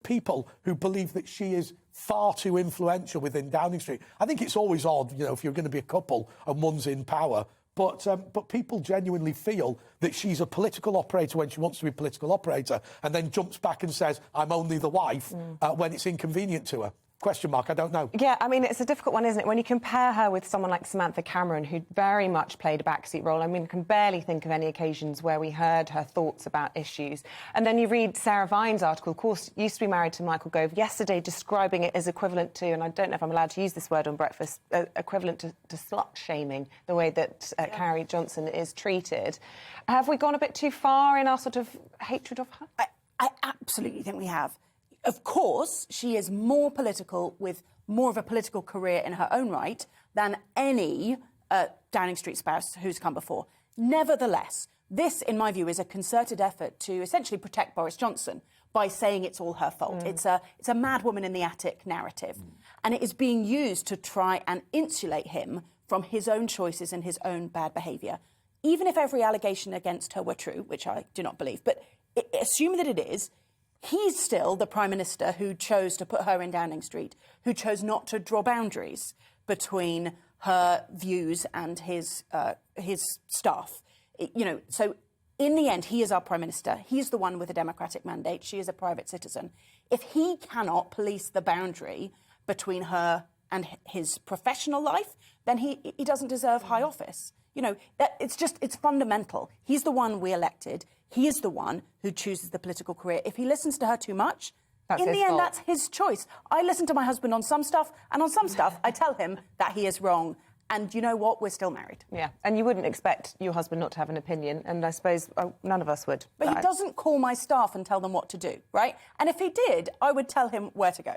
people who believe that she is far too influential within Downing Street. I think it's always odd, you know, if you're going to be a couple and one's in power. But people genuinely feel that she's a political operator when she wants to be a political operator, and then jumps back and says, I'm only the wife, when it's inconvenient to her. Question mark, I don't know. Yeah, I mean, it's a difficult one, isn't it? When you compare her with someone like Samantha Cameron, who very much played a backseat role. I mean, I can barely think of any occasions where we heard her thoughts about issues. And then you read Sarah Vine's article, of course, used to be married to Michael Gove, yesterday describing it as equivalent to, and I don't know if I'm allowed to use this word on breakfast, equivalent to slut-shaming, the way that Carrie Johnson is treated. Have we gone a bit too far in our sort of hatred of her? I absolutely think we have. Of course, she is more political, with more of a political career in her own right, than any Downing Street spouse who's come before. Nevertheless, this, in my view, is a concerted effort to essentially protect Boris Johnson by saying it's all her fault. It's a mad woman in the attic narrative. And it is being used to try and insulate him from his own choices and his own bad behaviour. Even if every allegation against her were true, which I do not believe, but assuming that it is, he's still the Prime Minister who chose to put her in Downing Street, who chose not to draw boundaries between her views and his staff. You know, so in the end, he is our Prime Minister. He's the one with a democratic mandate. She is a private citizen. If he cannot police the boundary between her and his professional life, then he doesn't deserve high office. You know, it's fundamental. He's the one we elected. He is the one who chooses the political career. If he listens to her too much, in the end, that's his choice. I listen to my husband on some stuff, and on some stuff, I tell him that he is wrong. And you know what? We're still married. Yeah, and you wouldn't expect your husband not to have an opinion, and I suppose none of us would. But he doesn't call my staff and tell them what to do, right? And if he did, I would tell him where to go.